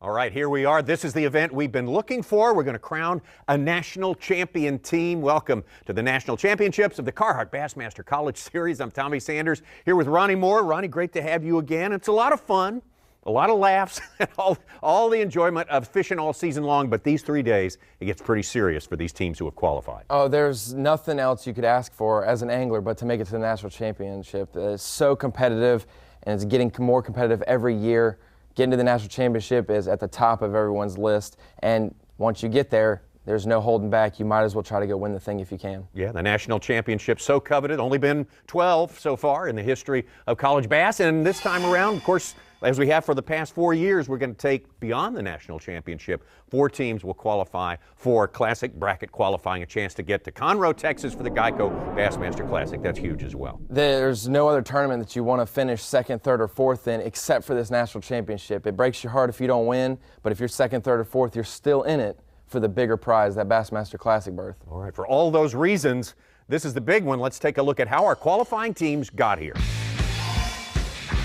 All right, here we are. This is the event we've been looking for. We're going to crown a national champion team. Welcome to the national championships of the Carhartt Bassmaster College Series. I'm Tommy Sanders here with Ronnie Moore. Ronnie, great to have you again. It's a lot of fun, a lot of laughs, and all the enjoyment of fishing all season long. But these 3 days, it gets pretty serious for these teams who have qualified. Oh, there's nothing else you could ask for as an angler but to make it to the national championship. It's so competitive, and it's getting more competitive every year. Getting to the national championship is at the top of everyone's list, and once you get there, there's no holding back. You might as well try to go win the thing if you can. Yeah, the national championship, so coveted. Only been 12 so far in the history of college bass, and this time around, of course, as we have for the past 4 years, we're going to take beyond the national championship. 4 teams will qualify for classic bracket qualifying, a chance to get to Conroe, Texas for the Geico Bassmaster Classic. That's huge as well. There's no other tournament that you want to finish second, third, or fourth in except for this national championship. It breaks your heart if you don't win, but if you're second, third, or fourth, you're still in it for the bigger prize, that Bassmaster Classic berth. All right, for all those reasons, this is the big one. Let's take a look at how our qualifying teams got here.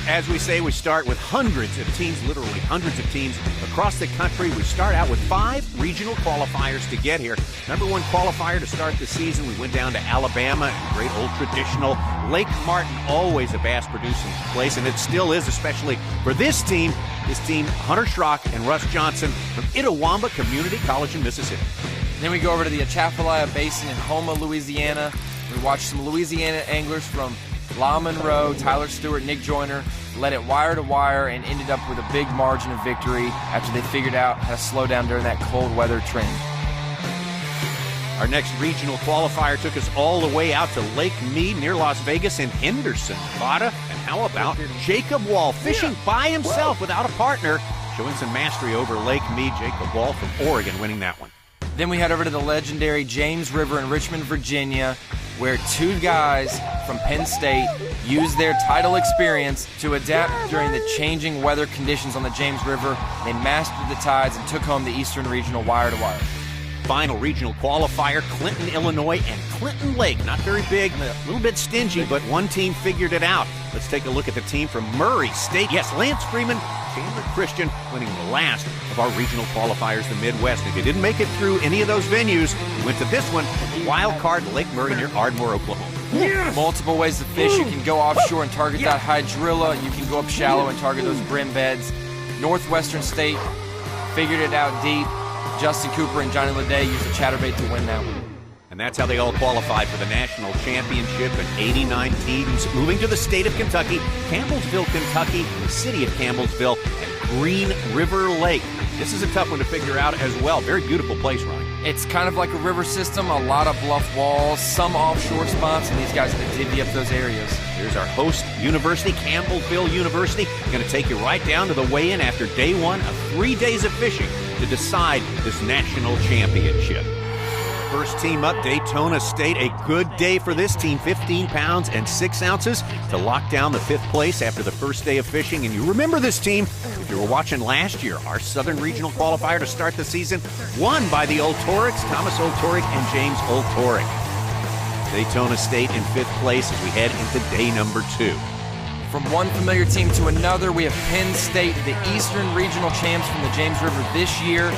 As we say, we start with hundreds of teams, literally hundreds of teams across the country. We start out with 5 regional qualifiers to get here. Number 1 qualifier to start the season, we went down to Alabama, great old traditional Lake Martin, always a bass producing place, and it still is, especially for this team, Hunter Schrock and Russ Johnson from Itawamba Community College in Mississippi. Then we go over to the Atchafalaya Basin in Houma, Louisiana. We watch some Louisiana anglers from La Monroe, Tyler Stewart, Nick Joyner, led it wire to wire and ended up with a big margin of victory after they figured out how to slow down during that cold weather trend. Our next regional qualifier took us all the way out to Lake Mead near Las Vegas in Henderson, Nevada. And how about Jacob Wall fishing by himself without a partner, showing some mastery over Lake Mead. Jacob Wall from Oregon winning that one. Then we head over to the legendary James River in Richmond, Virginia, where 2 guys from Penn State used their title experience to adapt during the changing weather conditions on the James River. They mastered the tides and took home the Eastern Regional wire to wire. Final regional qualifier, Clinton, Illinois, and Clinton Lake. Not very big, a little bit stingy, but one team figured it out. Let's take a look at the team from Murray State. Yes, Lance Freeman, Chandler Christian winning the last of our regional qualifiers, the Midwest. If you didn't make it through any of those venues, you went to this one, Wild Card Lake Murray near Ardmore, Oklahoma. Yes. Multiple ways to fish. You can go offshore and target that hydrilla. You can go up shallow and target those brim beds. Northwestern State figured it out deep. Justin Cooper and Johnny Leday used a chatterbait to win that one. And that's how they all qualified for the national championship, and 89 teams moving to the state of Kentucky, Campbellsville, Kentucky, the city of Campbellsville, and Green River Lake. This is a tough one to figure out as well. Very beautiful place, Ronnie. It's kind of like a river system, a lot of bluff walls, some offshore spots, and these guys are going to divvy up those areas. Here's our host university, Campbellsville University. Going to take you right down to the weigh-in after day 1 of 3 days of fishing to decide this national championship. First team up, Daytona State. A good day for this team, 15 pounds and 6 ounces to lock down the 5th place after the first day of fishing. And you remember this team, if you were watching last year, our Southern Regional qualifier to start the season, won by the Oltorics, Thomas Oltoric and James Oltoric. Daytona State in 5th place as we head into day number 2. From one familiar team to another, we have Penn State, the Eastern Regional champs from the James River this year,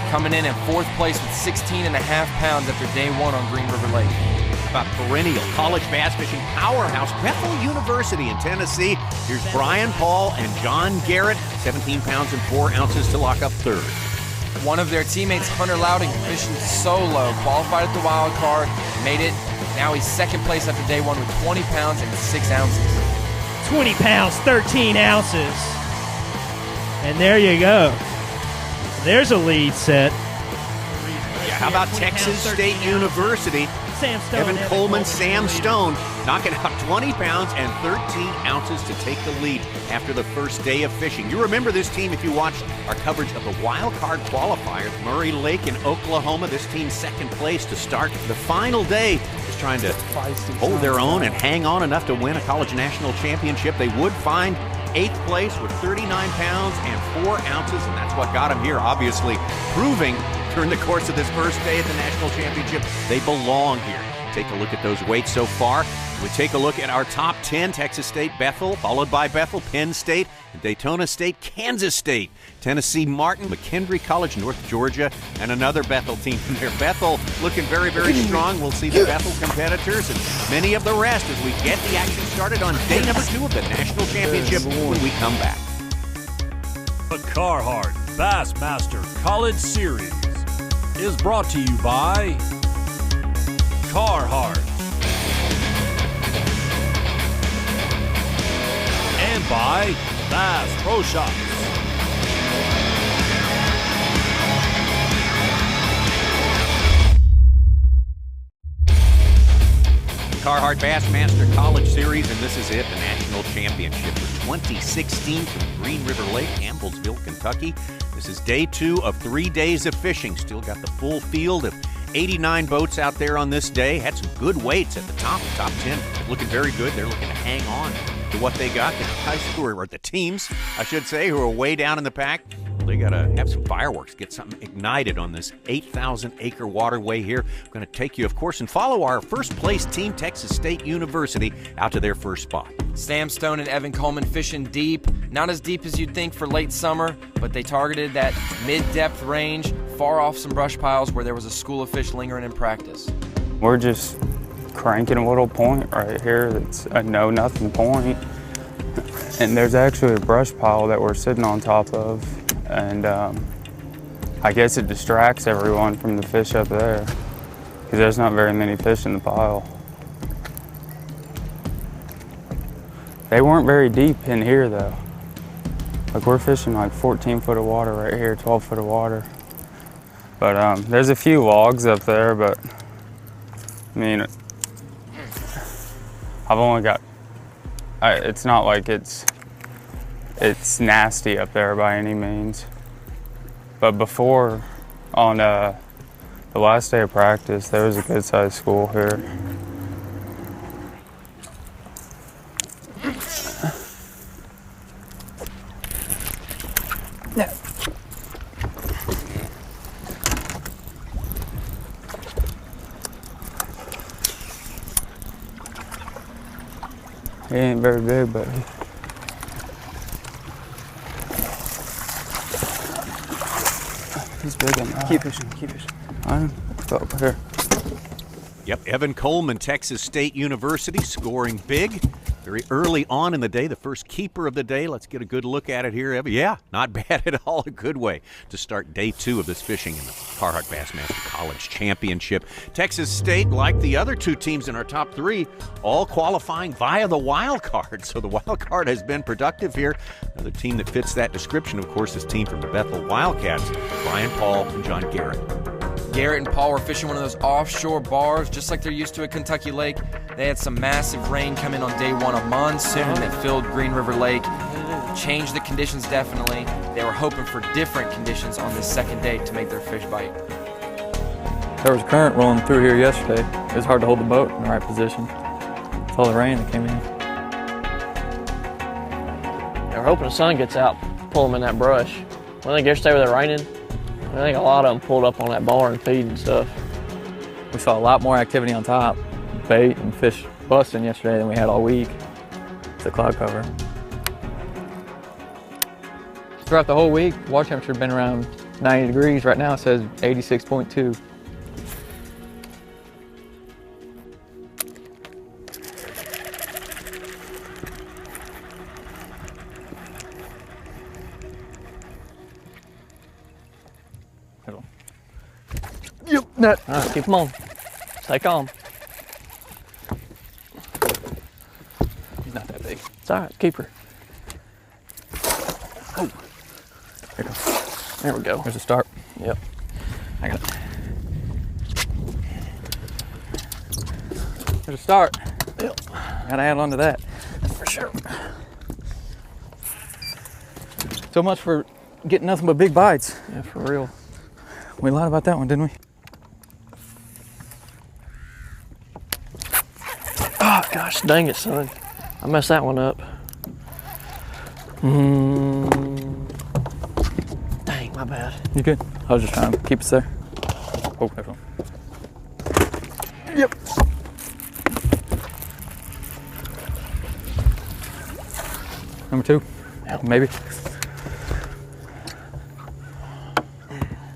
coming in at 4th place with 16.5 pounds after day 1 on Green River Lake. About perennial college bass fishing powerhouse, Bethel University in Tennessee. Here's Brian Paul and John Garrett, 17 pounds and 4 ounces to lock up 3rd. One of their teammates, Hunter Louding, fishing solo, qualified at the wild card, made it. Now he's 2nd place after day 1 with 20 pounds and 6 ounces. 20 pounds, 13 ounces. And there you go. There's a lead set. Yeah, how about Texas State University? Evan Coleman, Sam Stone, knocking out 20 pounds and 13 ounces to take the lead after the first day of fishing. You remember this team if you watched our coverage of the wild card qualifier, Murray Lake in Oklahoma. This team 2nd place to start the final day, just trying to hold their own and hang on enough to win a college national championship. They would find 8th place with 39 pounds and 4 ounces, and that's what got them here, obviously proving during the course of this first day at the national championship they belong here. Take a look at those weights so far. We take a look at our top 10, Texas State, Bethel, followed by Bethel, Penn State, Daytona State, Kansas State, Tennessee Martin, McKendree College, North Georgia, and another Bethel team from there. Bethel looking very, very strong. We'll see the Bethel competitors and many of the rest as we get the action started on day number 2 of the National Championship when we come back. The Carhartt Bassmaster College Series is brought to you by Carhartt and by Bass Pro Shops. Carhartt Bassmaster College Series, and this is it, the National Championship for 2016 from Green River Lake, Campbellsville, Kentucky. This is day 2 of 3 days of fishing. Still got the full field of 89 boats out there on this day. Had some good weights at the top. The top 10 looking very good. They're looking to hang on to what they got. The guys who are, or the teams, I should say, who are way down in the pack, they got to have some fireworks, get something ignited on this 8,000-acre waterway here. I'm going to take you, of course, and follow our first-place team, Texas State University, out to their first spot. Sam Stone and Evan Coleman fishing deep. Not as deep as you'd think for late summer, but they targeted that mid-depth range, far off some brush piles where there was a school of fish lingering in practice. We're just cranking a little point right here that's a no-nothing point. And there's actually a brush pile that we're sitting on top of. And I guess it distracts everyone from the fish up there because there's not very many fish in the pile. They weren't very deep in here though. Like we're fishing like 14 foot of water right here, 12 foot of water. But there's a few logs up there, but I mean, I've only got, it's not like it's nasty up there by any means. But before, on the last day of practice, there was a good sized school here. He ain't very big, but he's big enough. Keep fishing, keep fishing. I'm over here. Yep, Evan Coleman, Texas State University, scoring big. Very early on in the day, the first keeper of the day. Let's get a good look at it here, Evan. Yeah, not bad at all. A good way to start day 2 of this fishing in the Carhartt Bassmaster College Championship. Texas State, like the other 2 teams in our top 3, all qualifying via the wild card. So the wild card has been productive here. Another team that fits that description, of course, is team from the Bethel Wildcats, Brian Paul and John Garrett. Garrett and Paul were fishing one of those offshore bars, just like they're used to at Kentucky Lake. They had some massive rain come in on day 1 of Monsoon that filled Green River Lake. Changed the conditions definitely. They were hoping for different conditions on this second day to make their fish bite. There was a current rolling through here yesterday. It was hard to hold the boat in the right position with all the rain that came in. They're hoping the sun gets out, pull them in that brush. I think yesterday with it raining, I think a lot of them pulled up on that bar and feed and stuff. We saw a lot more activity on top, bait and fish busting yesterday than we had all week. It's the cloud cover. Throughout the whole week, water temperature has been around 90 degrees. Right now it says 86.2. Yep, net. All right, keep them on. Stay calm. He's not that big. It's all right, keep her. Oh. Here goes. There we go. There's a start. Yep. I got it. There's a start. Yep. Gotta add on to that. For sure. So much for getting nothing but big bites. Yeah, for real. We lied about that one, didn't we? Oh, gosh, dang it, son. I messed that one up. Dang, my bad. You good? I was just trying to keep us there. Oh, there's one. Yep. Number 2? Maybe.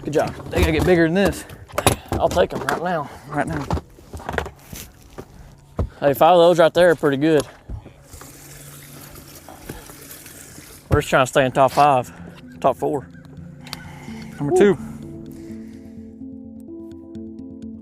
Good job. They gotta get bigger than this. I'll take them right now. Right now. Hey, 5 of those right there are pretty good. We're just trying to stay in top 5, top 4. Number 2.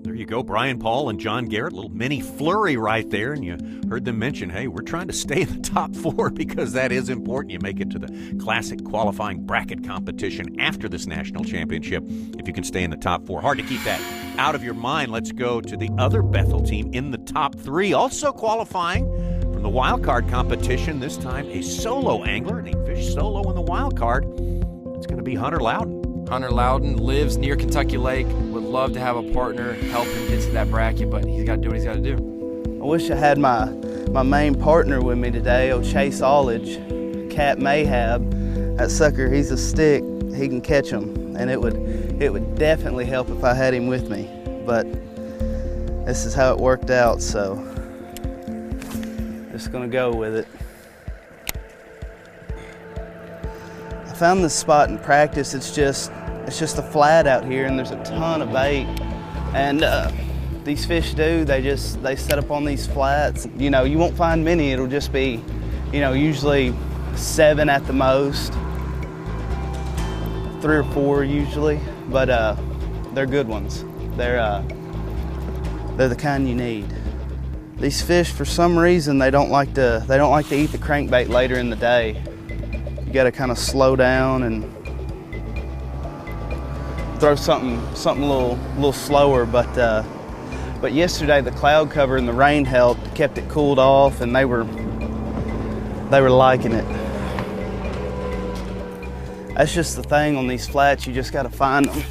There you go, Brian Paul and John Garrett, little mini flurry right there, and you heard them mention, hey, we're trying to stay in the top 4 because that is important. You make it to the classic qualifying bracket competition after this national championship if you can stay in the top 4. Hard to keep that out of your mind. Let's go to the other Bethel team in the top 3, also qualifying from the wild card competition, this time a solo angler, and he fished solo in the wild card. It's going to be Hunter Loudon. Hunter Loudon lives near Kentucky Lake, would love to have a partner help him get to that bracket, but he's got to do what he's got to do. I wish I had my main partner with me today, old Chase Allage, Cat Mayhab. That sucker, he's a stick, he can catch them, and it would definitely help if I had him with me, but this is how it worked out, so just gonna go with it. I found this spot in practice. It's just a flat out here, and there's a ton of bait. And these fish they set up on these flats. You know, you won't find many. It'll just be, you know, usually 7 at the most, 3 or 4 usually. But they're good ones. They're the kind you need. These fish, for some reason, they don't like to eat the crankbait later in the day. You got to kind of slow down and throw something a little slower. But yesterday the cloud cover and the rain helped, kept it cooled off, and they were liking it. That's just the thing on these flats. You just got to find them.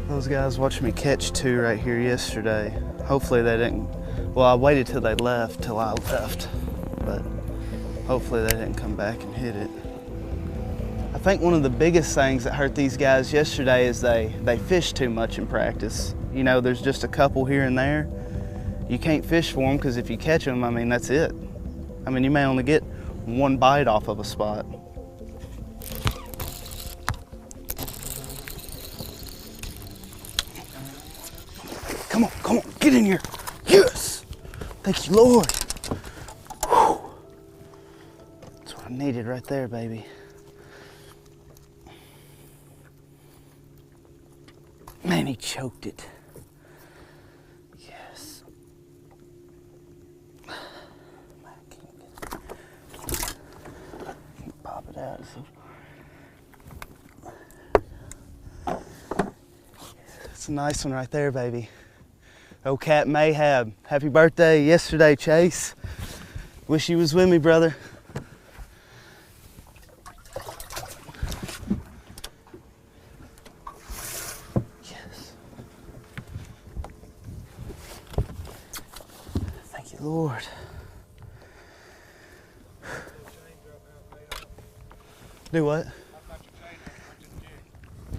Those guys watched me catch 2 right here yesterday. Hopefully they didn't. Well, I waited till they left, till I left, but hopefully they didn't come back and hit it. I think one of the biggest things that hurt these guys yesterday is they fished too much in practice. You know, there's just a couple here and there. You can't fish for them because if you catch them, I mean, that's it. I mean, you may only get 1 bite off of a spot. Come on, get in here. Yes! Thank you, Lord. Whew. That's what I needed right there, baby. Man, he choked it. Yes. Can't pop it out. It's a nice one right there, baby. Old Cat Mayhab. Happy birthday yesterday, Chase. Wish you was with me, brother. Yes. Thank you, Lord. Do what?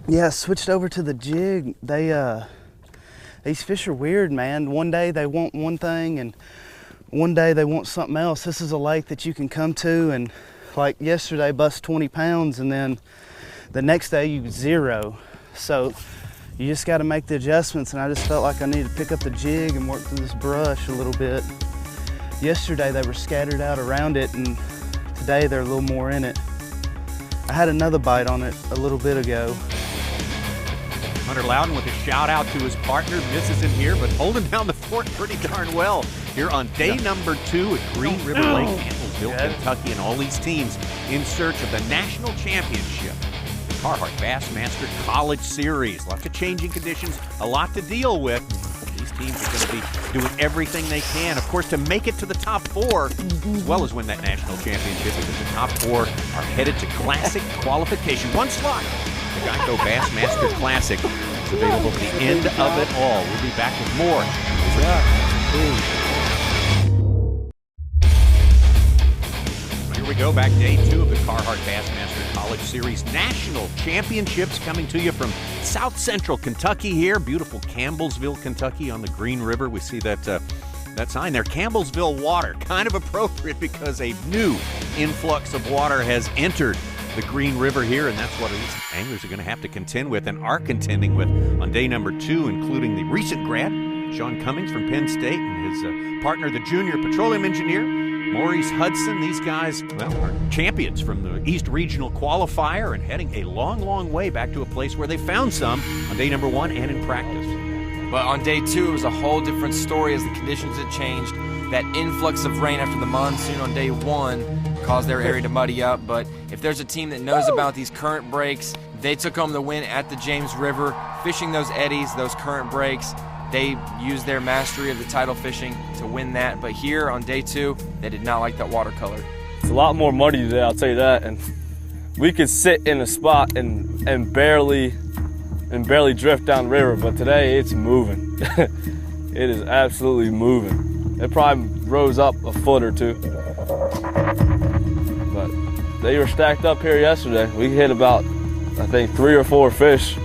Yeah, I switched over to the jig. These fish are weird, man. One day they want one thing and one day they want something else. This is a lake that you can come to and, like yesterday, bust 20 pounds, and then the next day you 0. So you just got to make the adjustments, and I just felt like I needed to pick up the jig and work through this brush a little bit. Yesterday they were scattered out around it, and today they're a little more in it. I had another bite on it a little bit ago. Hunter Loudon with a shout out to his partner, misses him here, but holding down the fort pretty darn well here on day number 2 at Green River Lake, Campbellsville, Kentucky, and all these teams in search of the national championship. The Carhartt Bassmaster College Series. Lots of changing conditions, a lot to deal with. These teams are going to be doing everything they can, of course, to make it to the top 4, as well as win that national championship, because the top 4 are headed to Classic qualification. 1 slot. The Geico Bassmaster Classic is available at the end of it all. We'll be back with more. Here we go, back day 2 of the Carhartt Bassmaster College Series National Championships, coming to you from South Central Kentucky here. Beautiful Campbellsville, Kentucky on the Green River. We see that that sign there, Campbellsville water. Kind of appropriate because a new influx of water has entered the Green River here, and that's what these anglers are going to have to contend with and are contending with on day number 2, including the recent grad, Sean Cummings from Penn State, and his partner, the junior petroleum engineer, Maurice Hudson. These guys, well, are champions from the East Regional Qualifier and heading a long, long way back to a place where they found some on day number 1 and in practice. But on day 2, it was a whole different story as the conditions had changed. That influx of rain after the monsoon on day 1 caused their area to muddy up. But if there's a team that knows about these current breaks, they took home the win at the James River, fishing those eddies, those current breaks. They used their mastery of the tidal fishing to win that. But here on day 2, they did not like that watercolor. It's a lot more muddy today, I'll tell you that. And we could sit in a spot and barely drift down the river, but today it's moving. It is absolutely moving. It probably rose up a foot or 2. But they were stacked up here yesterday. We hit about, I think, 3 or 4 fish.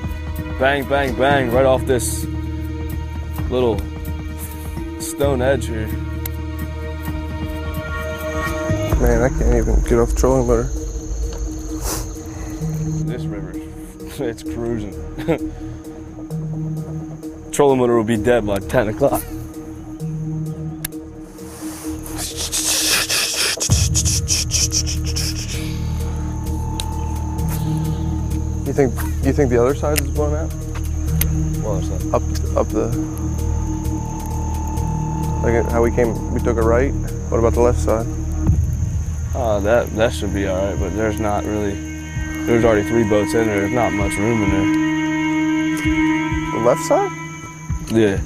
Bang, bang, bang, right off this little stone edge here. Man, I can't even get off trolling motor. This river, it's cruising. Trolling motor will be dead by 10 o'clock. You think the other side is blown out? What other side? Up the, like how we took a right. What about the left side? That should be all right, but there's not really, there's already 3 boats in there. There's not much room in there. The left side? Yeah.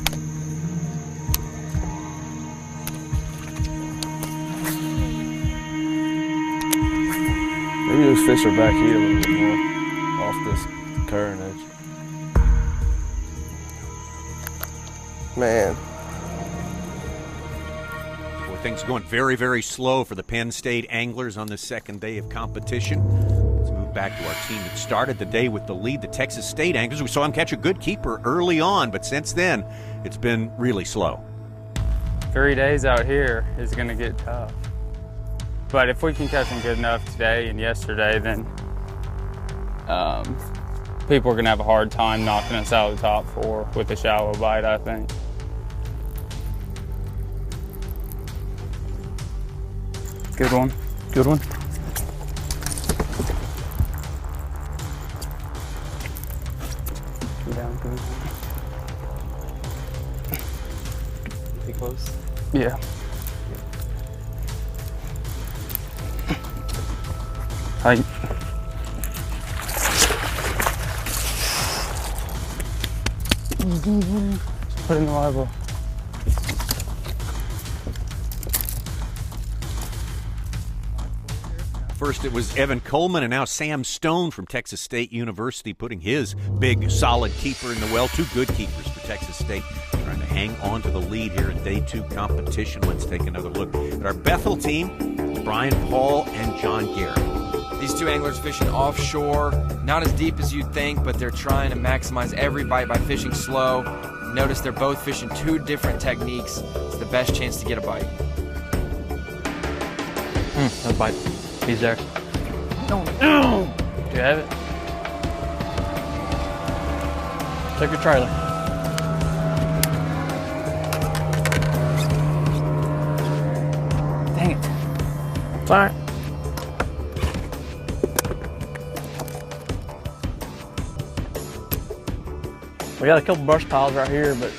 Maybe those fish are back here a little bit more off this current edge. Man. Boy, things going very, very slow for the Penn State anglers on the second day of competition. Let's move back to our team that started the day with the lead, the Texas State anglers. We saw them catch a good keeper early on, but since then, it's been really slow. 3 days out here is going to get tough. But if we can catch them good enough today and yesterday, then people are going to have a hard time knocking us out of the top 4 with a shallow bite, I think. Good one. Good one. Go down, good. Be close? Yeah. Height. Put in the live well. First, it was Evan Coleman, and now Sam Stone from Texas State University putting his big, solid keeper in the well. 2 good keepers for Texas State, trying to hang on to the lead here in day 2 competition. Let's take another look at our Bethel team, Brian Paul and John Garrett. These 2 anglers fishing offshore, not as deep as you'd think, but they're trying to maximize every bite by fishing slow. Notice they're both fishing 2 different techniques. It's the best chance to get a bite. No bite. He's there. No. Do you have it? Check your trailer. Dang it. It's all right. We got a couple brush piles right here, but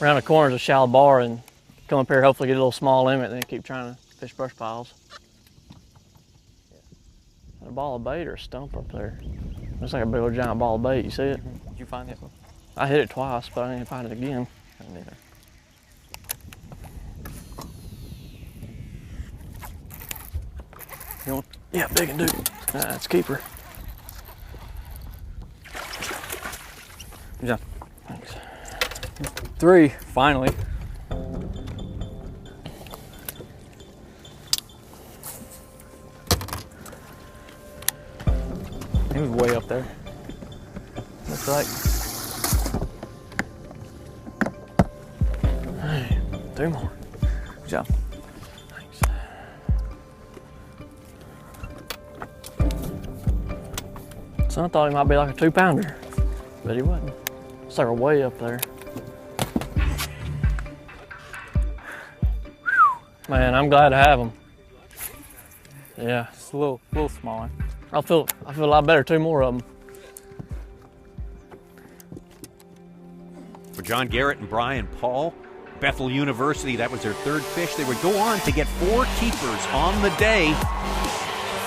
around the corner is a shallow bar, and come up here, hopefully get a little small limit, and then keep trying to fish brush piles. A ball of bait or a stump up there. Looks like a big old giant ball of bait. You see it? Did you find it? I hit it twice, but I didn't find it again. I didn't either. You want? Yeah, big and dude. It's a keeper. Good job. Thanks. 3, finally. He was way up there. Looks like. 2 more. Good job. Thanks. So I thought he might be like a 2-pounder, but he wasn't. It's like way up there. Man, I'm glad to have him. Yeah. Just a little smaller. I feel a lot better, 2 more of them. For John Garrett and Brian Paul, Bethel University, that was their 3rd fish. They would go on to get 4 keepers on the day.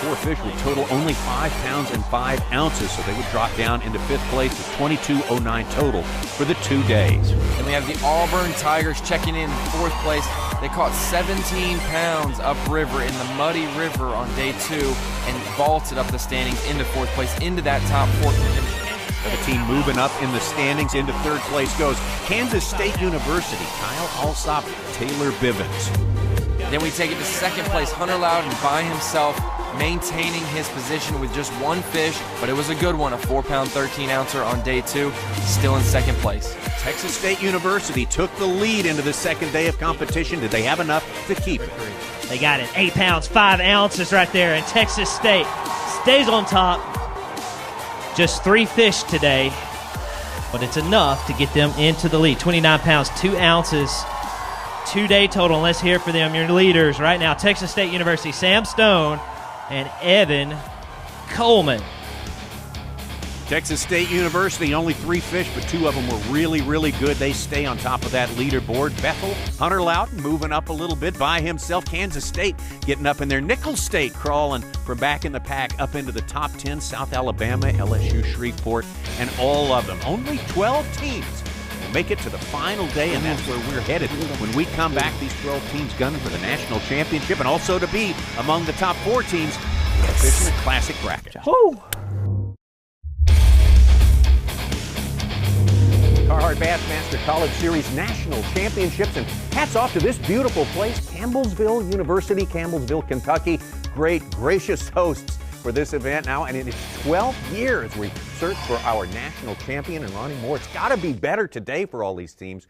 4 fish would total only 5 pounds and 5 ounces, so they would drop down into 5th place with 22.09 total for the 2 days. Then we have the Auburn Tigers checking in 4th place. They caught 17 pounds upriver in the muddy river on day 2 and vaulted up the standings into 4th place, into that top 4 finish. The team moving up in the standings into 3rd place goes Kansas State University, Kyle Alsop, Taylor Bivens. Then we take it to 2nd place, Hunter Loudon by himself, maintaining his position with just 1 fish, but it was a good one, a 4-pound, 13-ouncer on day 2, still in 2nd place. Texas State University took the lead into the 2nd day of competition. Did they have enough to keep it? They got it. 8 pounds, 5 ounces right there, and Texas State stays on top. Just 3 fish today, but it's enough to get them into the lead. 29 pounds, 2 ounces, 2-day total. And let's hear for them, your leaders right now. Texas State University, Sam Stone and Evan Coleman. Texas State University, only 3 fish, but 2 of them were really, really good. They stay on top of that leaderboard. Bethel, Hunter Loudon moving up a little bit by himself. Kansas State getting up in there. Nicholls State crawling from back in the pack up into the top 10. South Alabama, LSU, Shreveport, and all of them. Only 12 teams will make it to the final day, and that's where we're headed. When we come back, these 12 teams gunning for the national championship and also to be among the top 4 teams fishing the classic bracket. Woo! Carhartt Bassmaster College Series National Championships, and hats off to this beautiful place, Campbellsville University, Campbellsville, Kentucky. Great, gracious hosts for this event now, and in its 12th year as we search for our national champion and Ronnie Moore. It's got to be better today for all these teams,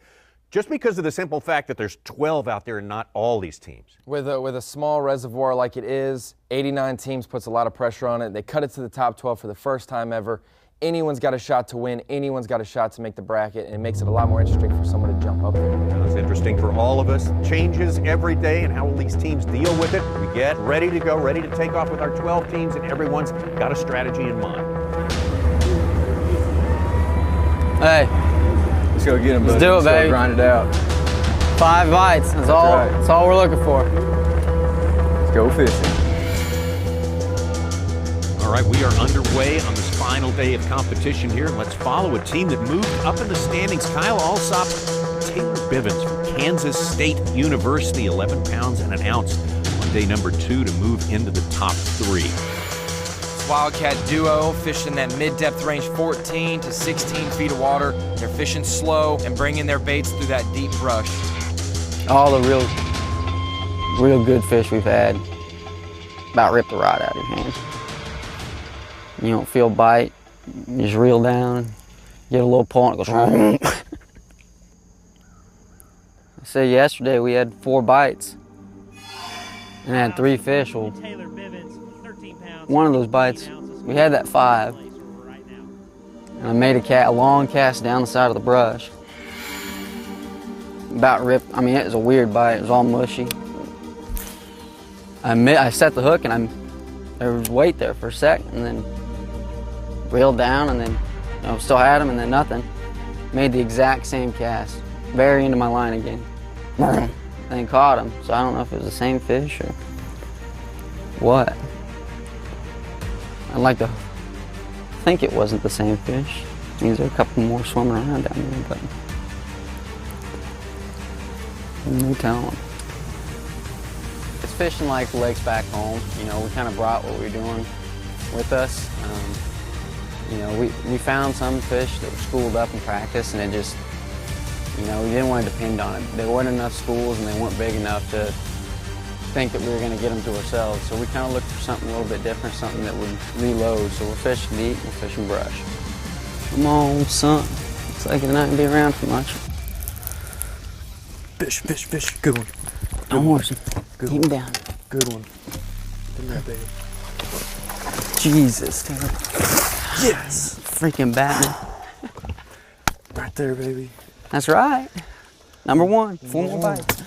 just because of the simple fact that there's 12 out there and not all these teams. With a small reservoir like it is, 89 teams puts a lot of pressure on it. They cut it to the top 12 for the first time ever. Anyone's got a shot to win. Anyone's got a shot to make the bracket, and it makes it a lot more interesting for someone to jump up there. It's interesting for all of us. Changes every day, and how will these teams deal with it? We get ready to go, ready to take off with our 12 teams, and everyone's got a strategy in mind. Hey, let's go get them, buddy. Let's do it, baby. Grind it out. 5 bites. That's all. Right. That's all we're looking for. Let's go fishing. All right, we are underway on this final day of competition here. Let's follow a team that moved up in the standings. Kyle Alsop, Taylor Bivens from Kansas State University, 11 pounds and an ounce on day number 2 to move into the top 3. Wildcat duo fishing that mid-depth range, 14 to 16 feet of water. They're fishing slow and bringing their baits through that deep brush. All the real good fish we've had about ripped the rod out of your hand. You don't feel bite, you just reel down, get a little pull and it goes I said yesterday we had 4 bites and had 3 fish. Well, one of those bites, we had that 5. And I made a long cast down the side of the brush. About ripped, I mean it was a weird bite, it was all mushy. I set the hook and there was weight there for a second and then reeled down and then still had him and then nothing. Made the exact same cast. Very into my line again. Then caught him. So I don't know if it was the same fish or what. I'd like to think it wasn't the same fish. Means there are a couple more swimming around down there, but no telling. It's fishing like the lakes back home. You know, we kind of brought what we were doing with us. You know, we found some fish that were schooled up in practice, and it just, you know, we didn't want to depend on it. There weren't enough schools, and they weren't big enough to think that we were going to get them to ourselves. So we kind of looked for something a little bit different, something that would reload. So we're fishing deep, we're fishing brush. Come on, son. Looks like you're not going to be around too much. Fish, fish, fish. Good one. Don't worry. Keep him down. Good one. Good one, baby. Jesus, Taylor. Yes. Freaking Batman. Right there, baby. That's right. Number 1. 4 more bites.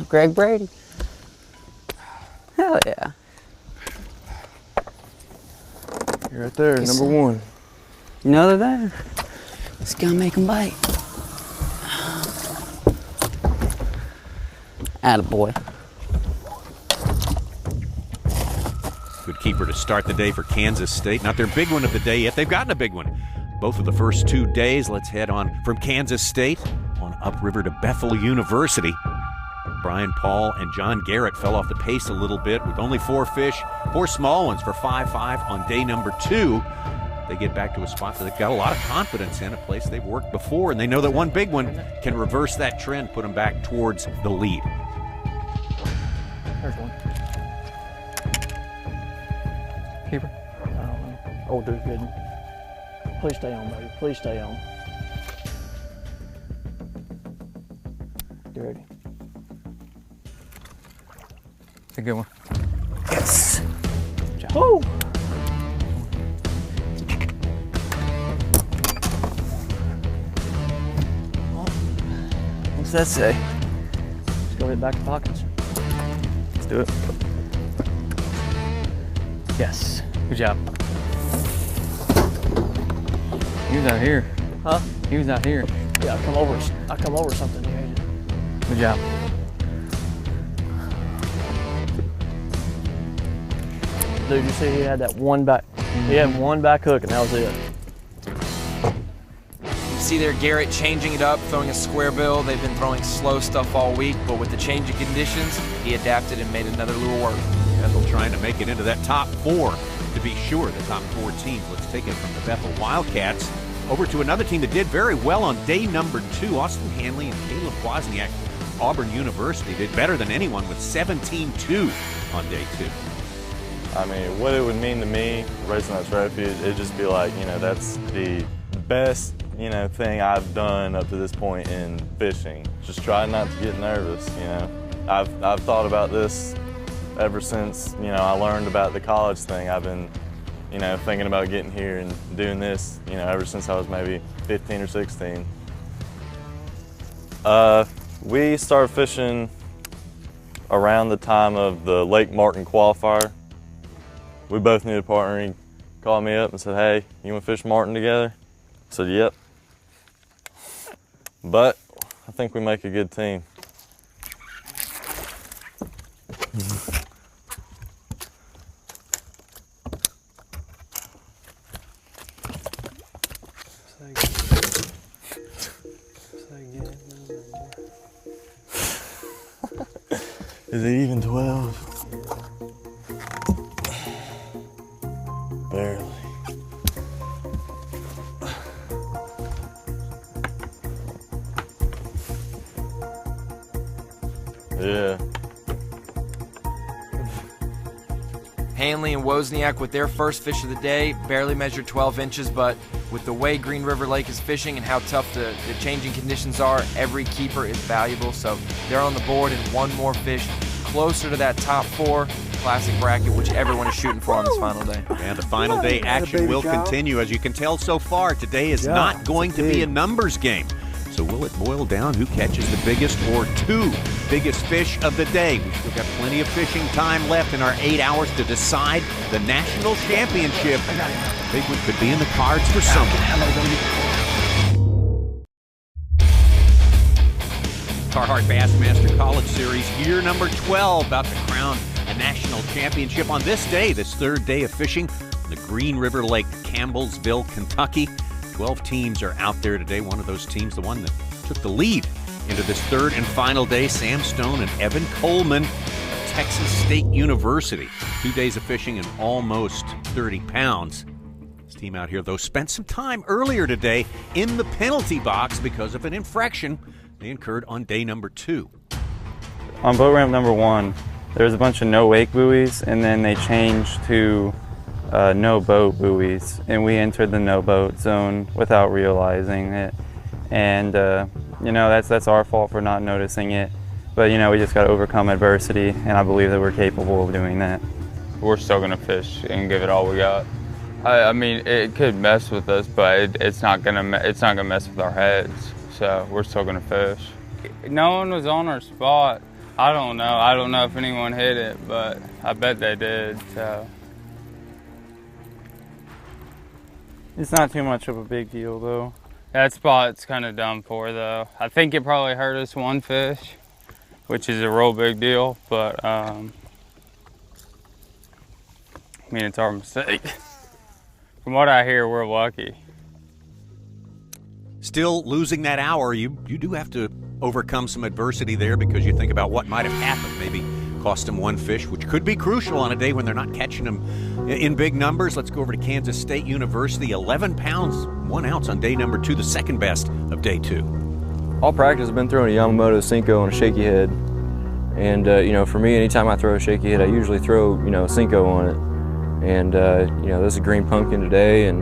Greg Brady. Hell yeah. You're right there, number 1. You know they're there. Just gotta make them bite. Attaboy. Good keeper to start the day for Kansas State. Not their big one of the day yet. They've gotten a big one both of the first 2 days. Let's head on from Kansas State on upriver to Bethel University. Brian Paul and John Garrett fell off the pace a little bit with only 4 fish, 4 small ones for 5-5 on day number 2. They get back to a spot that they've got a lot of confidence in, a place they've worked before, and they know that one big one can reverse that trend, put them back towards the lead. There's one. Keeper? I don't know. Oh, dude, good. Please stay on, baby. Please stay on. You ready? It's a good one. Yes. Woo! What's that say? Let's go right back to pockets. Let's do it. Yes. Good job. He was out here. Huh? He was out here. Yeah, I come over something. Good job. Dude, you see he had that one back. He had one back hook and that was it. You see there Garrett changing it up, throwing a square bill. They've been throwing slow stuff all week, but with the change of conditions, he adapted and made another lure work. Bethel trying to make it into that top 4 to be sure, the top 4 teams. Let's take it from the Bethel Wildcats over to another team that did very well on day number 2. Austin Hanley and Caleb Wozniak, Auburn University, did better than anyone with 17-2 on day 2. I mean, what it would mean to me, racing that trophy, it'd just be like, that's the best, thing I've done up to this point in fishing. Just try not to get nervous, I've thought about this ever since, I learned about the college thing. I've been, thinking about getting here and doing this, ever since I was maybe 15 or 16. We started fishing around the time of the Lake Martin qualifier. We both needed a partner. He called me up and said, "Hey, you want to fish Martin together?" I said, "Yep." But I think we make a good team. Is it even 12? Barely. Yeah. Hanley and Wozniak with their first fish of the day, barely measured 12 inches, but with the way Green River Lake is fishing and how tough the changing conditions are, every keeper is valuable. So they're on the board and one more fish closer to that top 4 classic bracket, which everyone is shooting for on this final day. And the final day action will continue. As you can tell so far, today is not going to be a numbers game. So will it boil down who catches the biggest or 2 biggest fish of the day? We've still got plenty of fishing time left in our 8 hours to decide the national championship. The big one could be in the cards for someone. Carhartt Bassmaster College Series, year number 12, about to crown a national championship on this day, this 3rd day of fishing on the Green River Lake, Campbellsville, Kentucky. 12 teams are out there today. One of those teams, the one that took the lead into this 3rd and final day, Sam Stone and Evan Coleman of Texas State University. 2 days of fishing and almost 30 pounds. This team out here, though, spent some time earlier today in the penalty box because of an infraction they incurred on day number 2. On boat ramp number 1, there was a bunch of no wake buoys, and then they changed to no boat buoys, and we entered the no boat zone without realizing it. And You know, that's our fault for not noticing it. But, you know, we just got to overcome adversity, and I believe that we're capable of doing that. We're still going to fish and give it all we got. I mean, it could mess with us, but it's not gonna mess with our heads. So we're still gonna fish. No one was on our spot. I don't know. I don't know if anyone hit it, but I bet they did. So it's not too much of a big deal, though. That spot's kind of done for, though. I think it probably hurt us one fish, which is a real big deal. But I mean, it's our mistake. From what I hear, we're lucky. Still losing that hour, you do have to overcome some adversity there because you think about what might have happened. Maybe cost them one fish, which could be crucial on a day when they're not catching them in big numbers. Let's go over to Kansas State University. 11 pounds, 1 ounce on day number 2, the second best of day 2. All practice has been throwing a Yamamoto Cinco on a shaky head. And, you know, for me, anytime I throw a shaky head, I usually throw, you know, a Cinco on it. And, you know, this is green pumpkin today, and,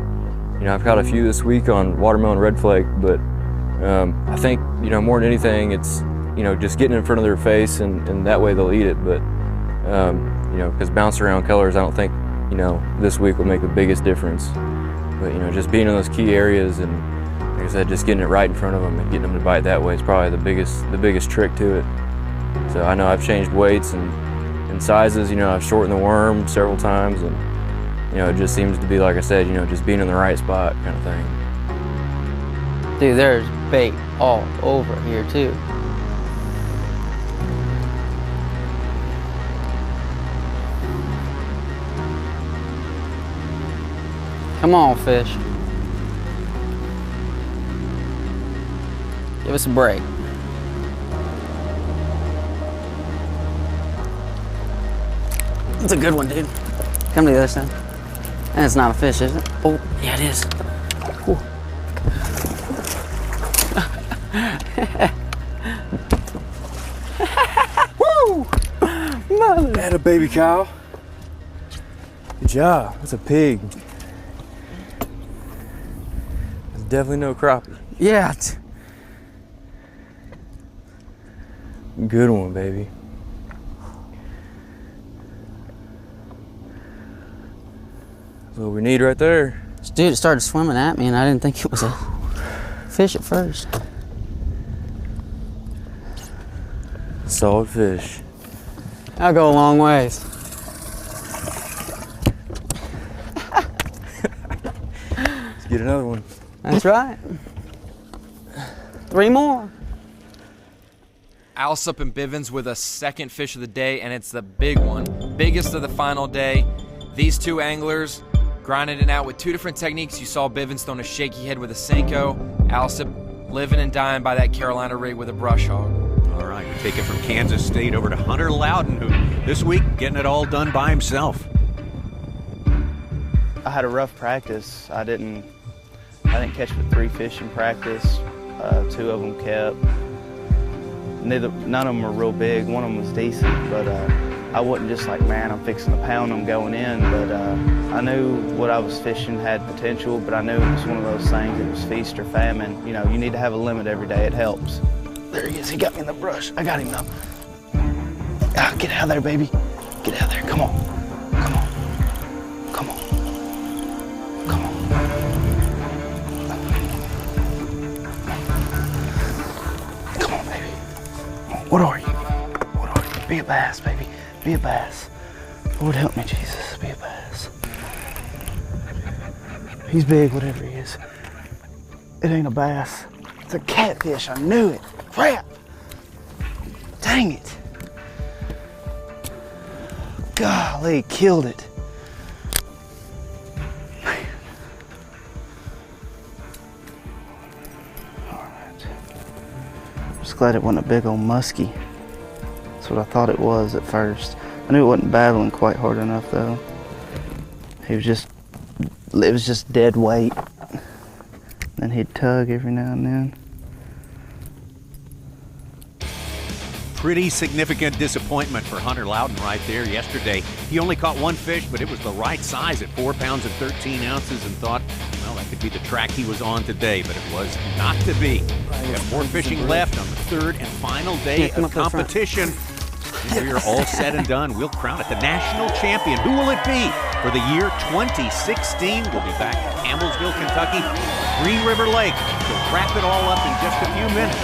you know, I've caught a few this week on watermelon red flake, but I think, you know, more than anything, it's, you know, just getting in front of their face, and that way they'll eat it. But, you know, because bounce around colors, I don't think, you know, this week will make the biggest difference. But, you know, just being in those key areas and, like I said, just getting it right in front of them and getting them to bite that way is probably the biggest trick to it. So I know I've changed weights and sizes, you know, I've shortened the worm several times, and, you know, it just seems to be, like I said, you know, just being in the right spot kind of thing. Dude, there's bait all over here too. Come on, fish. Give us a break. That's a good one, dude. Come to the other side. And it's not a fish, is it? Oh, yeah, it is. Woo! Atta baby cow. Good job. That's a pig. There's definitely no crappie. Yeah. Good one, baby. That's what we need right there. Dude, it started swimming at me, and I didn't think it was a fish at first. Solid fish. I'll go a long ways. Let's get another one. That's right. 3 more. Alsop and Bivens with a second fish of the day, and it's the big one. Biggest of the final day. These two anglers grinding it out with 2 different techniques. You saw Bivens throwing a shaky head with a Senko. Alsop living and dying by that Carolina rig with a brush hog. All right, we take it from Kansas State over to Hunter Loudon, who this week getting it all done by himself. I had a rough practice. I didn't catch but 3 fish in practice. 2 of them kept. None of them were real big. One of them was decent, but I wasn't just like, man, I'm fixing to pound them going in. But I knew what I was fishing had potential, but I knew it was one of those things. It was feast or famine. You know, you need to have a limit every day. It helps. There he is. He got me in the brush. I got him though. Ah, get out of there, baby. Get out of there. Come on. Come on. Come on. Come on. Come on, baby. What are you? What are you? Be a bass, baby. Be a bass. Lord help me, Jesus. Be a bass. He's big, whatever he is. It ain't a bass. It's a catfish. I knew it. Crap. Dang it. Golly, killed it. Man. All right. I'm just glad it wasn't a big old muskie. That's what I thought it was at first. I knew it wasn't battling quite hard enough though. It was just dead weight. Then he'd tug every now and then. Pretty significant disappointment for Hunter Loudon right there yesterday. He only caught one fish, but it was the right size at 4 pounds and 13 ounces, and thought, well, that could be the track he was on today, but it was not to be. We have more fishing left on the third and final day of competition. And we are all said and done. We'll crown it the national champion. Who will it be for the year 2016? We'll be back in Campbellsville, Kentucky, Green River Lake to wrap it all up in just a few minutes.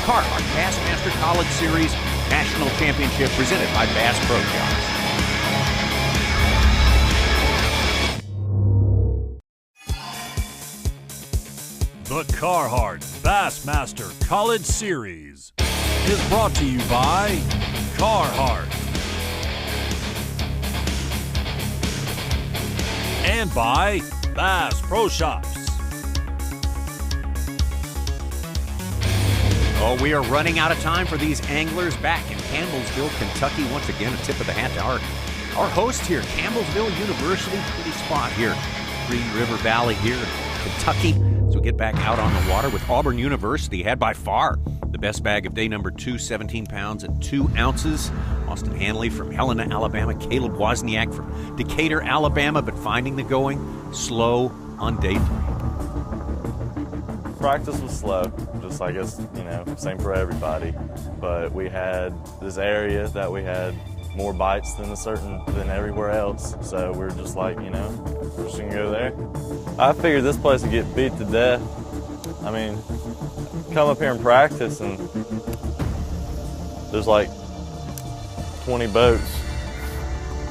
Carhartt Bassmaster College Series National Championship presented by Bass Pro Shops. The Carhartt Bassmaster College Series is brought to you by Carhartt and by Bass Pro Shops. Oh, we are running out of time for these anglers back in Campbellsville, Kentucky. Once again, a tip of the hat to our host here, Campbellsville University. Pretty spot here, Green River Valley here in Kentucky. So we get back out on the water with Auburn University. Had by far the best bag of day number 2, 17 pounds and 2 ounces. Austin Hanley from Helena, Alabama. Caleb Wozniak from Decatur, Alabama, but finding the going slow on day 3. Practice was slow, just I guess, same for everybody. But we had this area that we had more bites than everywhere else. So we're just like, we're just gonna go there. I figured this place would get beat to death. I mean, come up here and practice and there's like 20 boats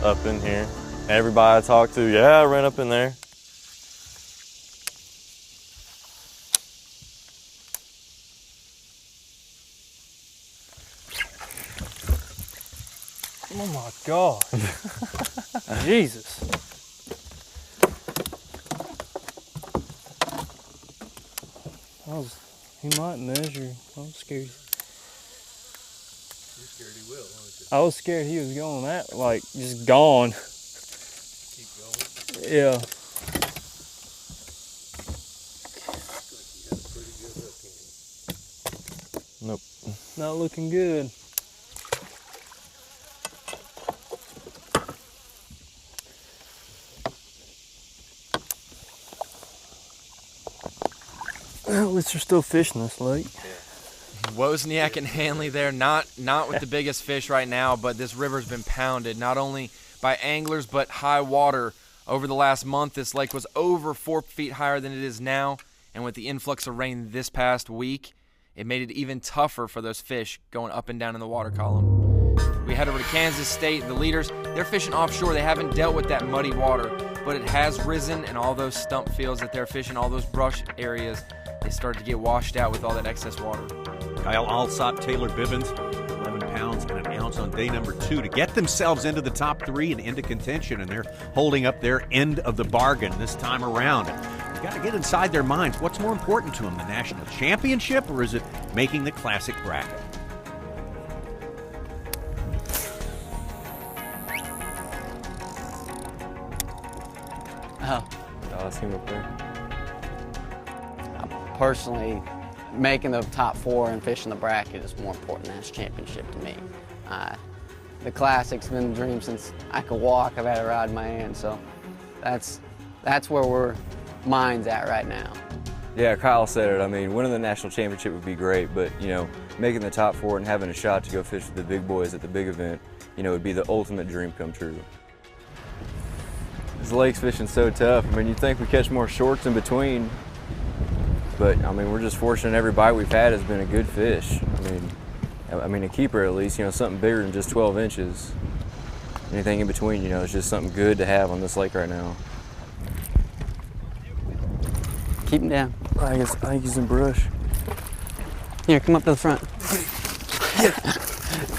up in here. Everybody I talked to, yeah, I ran up in there. Oh my God. Jesus. He might measure. I'm scared. You're scared he will, aren't you? I was scared he was going that, like, just gone. Keep going? Yeah. Nope. Not looking good. At least they're still fishing this lake. Wozniak and Hanley there, not with the biggest fish right now, but this river's been pounded not only by anglers but high water. Over the last month, this lake was over 4 feet higher than it is now, and with the influx of rain this past week, it made it even tougher for those fish going up and down in the water column. We head over to Kansas State. The leaders, they're fishing offshore. They haven't dealt with that muddy water, but it has risen, and all those stump fields that they're fishing, all those brush areas, they started to get washed out with all that excess water. Kyle Alsop, Taylor Bibbins, 11 pounds and an ounce on day number 2 to get themselves into the top 3 and into contention, and they're holding up their end of the bargain this time around. You've got to get inside their minds. What's more important to them, the national championship, or is it making the classic bracket? Oh, I see him up there. Personally, making the top 4 and fishing the bracket is more important than this championship to me. The Classic's been a dream since I could walk. I've had a rod in my hand, so that's where mine's at right now. Yeah, Kyle said it. I mean, winning the national championship would be great, but making the top 4 and having a shot to go fish with the big boys at the big event, would be the ultimate dream come true. This lake's fishing so tough. I mean, you'd think we catch more shorts in between, but I mean, we're just fortunate every bite we've had has been a good fish. I mean, a keeper at least, something bigger than just 12 inches. Anything in between, it's just something good to have on this lake right now. Keep him down. I think he's in brush. Here, come up to the front.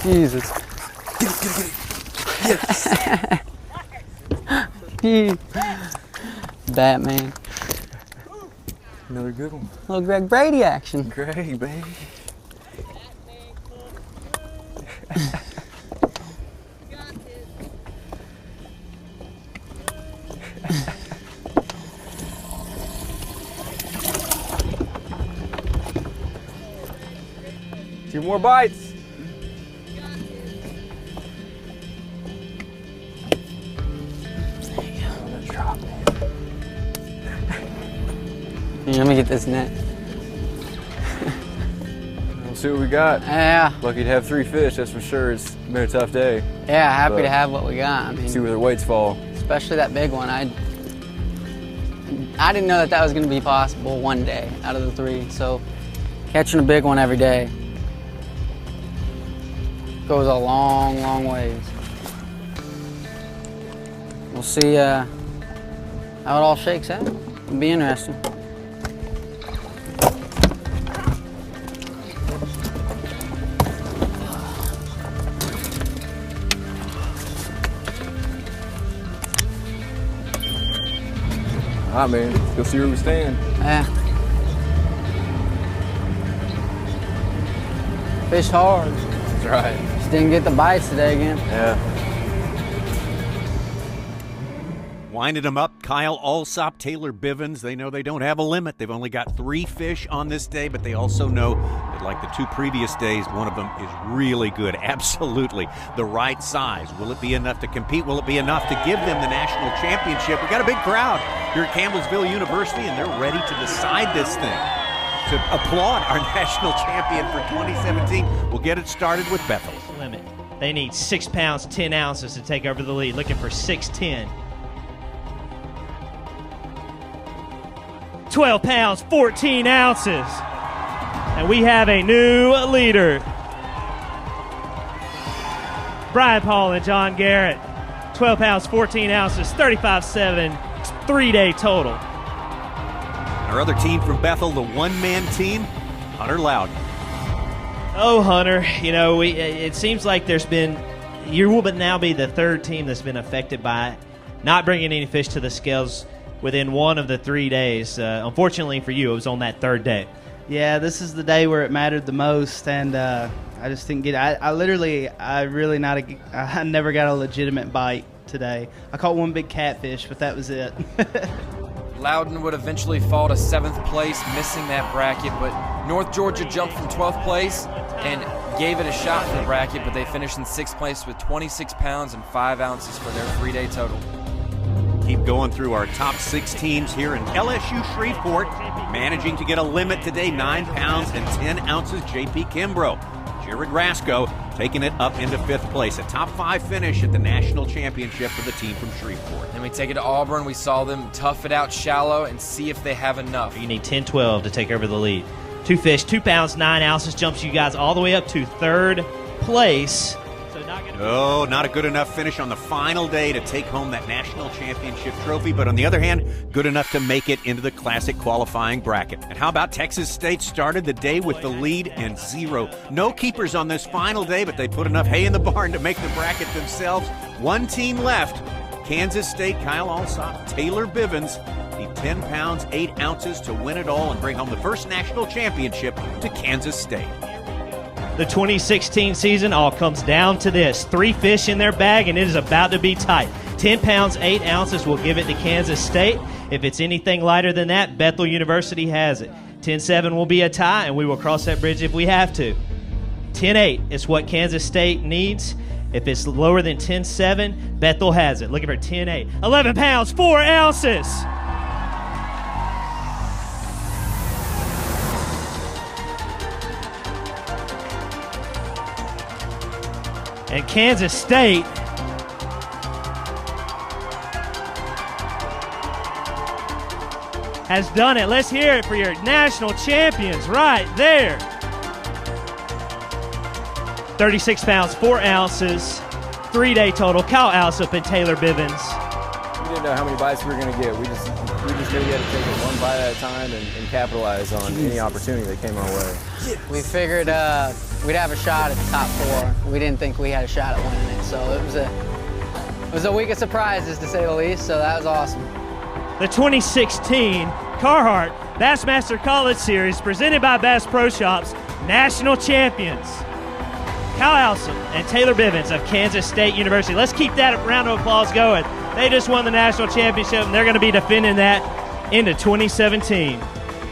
Jesus. Yes. Batman. Another good one. Little Greg Brady action. Greg, baby. 2 more bites. Let me get this net. We'll see what we got. Yeah. Lucky to have 3 fish, that's for sure. It's been a tough day. Yeah, happy to have what we got. I mean, see where the weights fall. Especially that big one. I didn't know that was going to be possible one day out of the 3. So catching a big one every day goes a long, long ways. We'll see how it all shakes out. It'll be interesting. All right, man. Go see where we stand. Yeah. Fish hard. That's right. Just didn't get the bites today again. Yeah. Winding them up, Kyle Alsop, Taylor Bivens. They know they don't have a limit. They've only got 3 fish on this day, but they also know that like the 2 previous days, one of them is really good. Absolutely the right size. Will it be enough to compete? Will it be enough to give them the national championship? We got a big crowd here at Campbellsville University, and they're ready to decide this thing. To applaud our national champion for 2017. We'll get it started with Bethel. Limit. They need 6 pounds, 10 ounces to take over the lead. Looking for 6'10". 12 pounds, 14 ounces. And we have a new leader. Brian Paul and John Garrett. 12 pounds, 14 ounces, 35.7, 3-day total. Our other team from Bethel, the one-man team, Hunter Loudon. Oh, Hunter, you know, it seems like you will now be the 3rd team that's been affected by not bringing any fish to the scales within one of the 3 days. Unfortunately for you, it was on that 3rd day. Yeah, this is the day where it mattered the most, and I just didn't get it. I never got a legitimate bite today. I caught one big catfish, but that was it. Loudon would eventually fall to 7th place, missing that bracket, but North Georgia jumped from 12th place and gave it a shot for the bracket, but they finished in 6th place with 26 pounds and 5 ounces for their 3-day total. Keep going through our top 6 teams here in LSU Shreveport, managing to get a limit today, 9 pounds and 10 ounces, J.P. Kimbrough. Jared Rasco taking it up into 5th place. A top 5 finish at the national championship for the team from Shreveport. Then we take it to Auburn. We saw them tough it out shallow and see if they have enough. You need 10-12 to take over the lead. 2 fish, 2 pounds, 9 ounces, jumps you guys all the way up to 3rd place. Oh, not a good enough finish on the final day to take home that national championship trophy, but on the other hand, good enough to make it into the classic qualifying bracket. And how about Texas State started the day with the lead and 0. No keepers on this final day, but they put enough hay in the barn to make the bracket themselves. 1 team left. Kansas State, Kyle Alsop, Taylor Bivens need 10 pounds, 8 ounces to win it all and bring home the first national championship to Kansas State. The 2016 season all comes down to this. 3 fish in their bag, and it is about to be tight. 10 pounds, 8 ounces will give it to Kansas State. If it's anything lighter than that, Bethel University has it. 10-7 will be a tie, and we will cross that bridge if we have to. 10-8 is what Kansas State needs. If it's lower than 10-7, Bethel has it. Looking for 10-8. 11 pounds, 4 ounces. And Kansas State has done it. Let's hear it for your national champions right there. 36 pounds, 4 ounces, 3-day total. Kyle Alsop and Taylor Bivens. We didn't know how many bites we were going to get. We just knew we had to take it one bite at a time and capitalize on any opportunity that came our way. We figured we'd have a shot at the top 4. We didn't think we had a shot at winning it, so it was a week of surprises, to say the least, so that was awesome. The 2016 Carhartt Bassmaster College Series, presented by Bass Pro Shops, national champions, Kyle Alsop and Taylor Bivens of Kansas State University. Let's keep that round of applause going. They just won the national championship, and they're going to be defending that into 2017.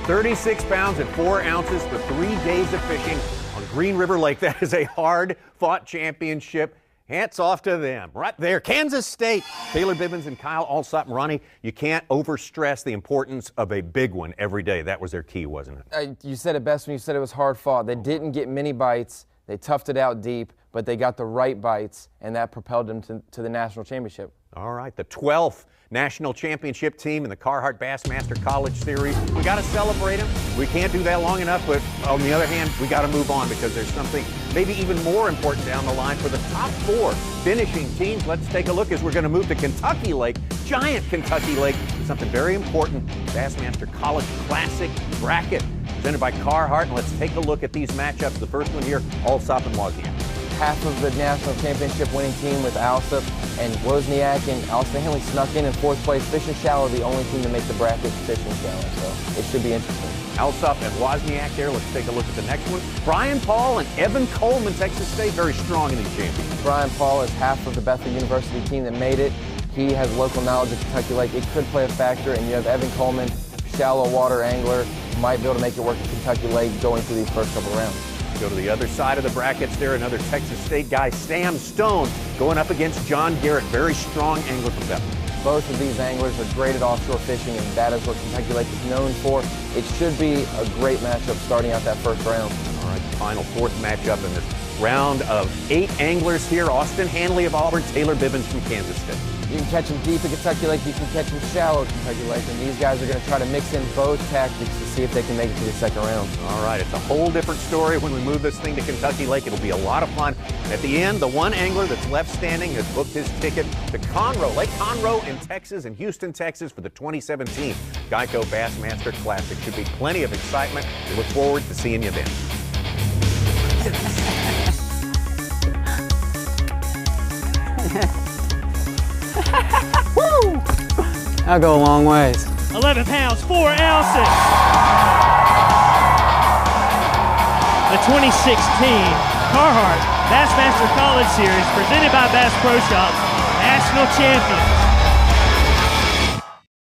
36 pounds and 4 ounces for 3 days of fishing on Green River Lake. That is a hard-fought championship. Hats off to them. Right there, Kansas State. Taylor Bibbins and Kyle Alsop and Ronnie, you can't overstress the importance of a big one every day. That was their key, wasn't it? You said it best when you said it was hard fought. They didn't get many bites. They toughed it out deep, but they got the right bites, and that propelled them to the national championship. All right, the 12th national championship team in the Carhartt Bassmaster College Series. We got to celebrate them. We can't do that long enough, but on the other hand, we got to move on because there's something maybe even more important down the line for the top 4 finishing teams. Let's take a look as we're going to move to Kentucky Lake, giant Kentucky Lake, something very important, Bassmaster College Classic Bracket presented by Carhartt. And let's take a look at these matchups. The first one here, Alsop and Wozniak. Half of the national championship winning team with Alsop and Wozniak, and Austin Henley snuck in 4th place. Fish and Shallow, the only team to make the bracket, Fish and Shallow, so it should be interesting. Alsop and Wozniak there. Let's take a look at the next one. Brian Paul and Evan Coleman, Texas State, very strong in these championships. Brian Paul is half of the Bethel University team that made it. He has local knowledge of Kentucky Lake. It could play a factor, and you have Evan Coleman, shallow water angler, might be able to make it work at Kentucky Lake going through these first couple rounds. Go to the other side of the brackets there, another Texas State guy, Sam Stone, going up against John Garrett, very strong angler from Bethel. Both of these anglers are great at offshore fishing, and that is what Kentucky Lake is known for. It should be a great matchup starting out that first round. All right, the final 4th matchup in this round of 8 anglers here. Austin Hanley of Auburn, Taylor Bibbins from Kansas State. You can catch them deep at Kentucky Lake, you can catch them shallow at Kentucky Lake, and these guys are going to try to mix in both tactics to see if they can make it to the second round. All right, it's a whole different story when we move this thing to Kentucky Lake. It'll be a lot of fun. At the end, the one angler that's left standing has booked his ticket to Conroe, Lake Conroe in Texas, in Houston, Texas, for the 2017 Geico Bassmaster Classic. Should be plenty of excitement. We look forward to seeing you then. Woo! That'll go a long ways. 11 pounds, 4 ounces. The 2016 Carhartt Bassmaster College Series presented by Bass Pro Shops, national champions.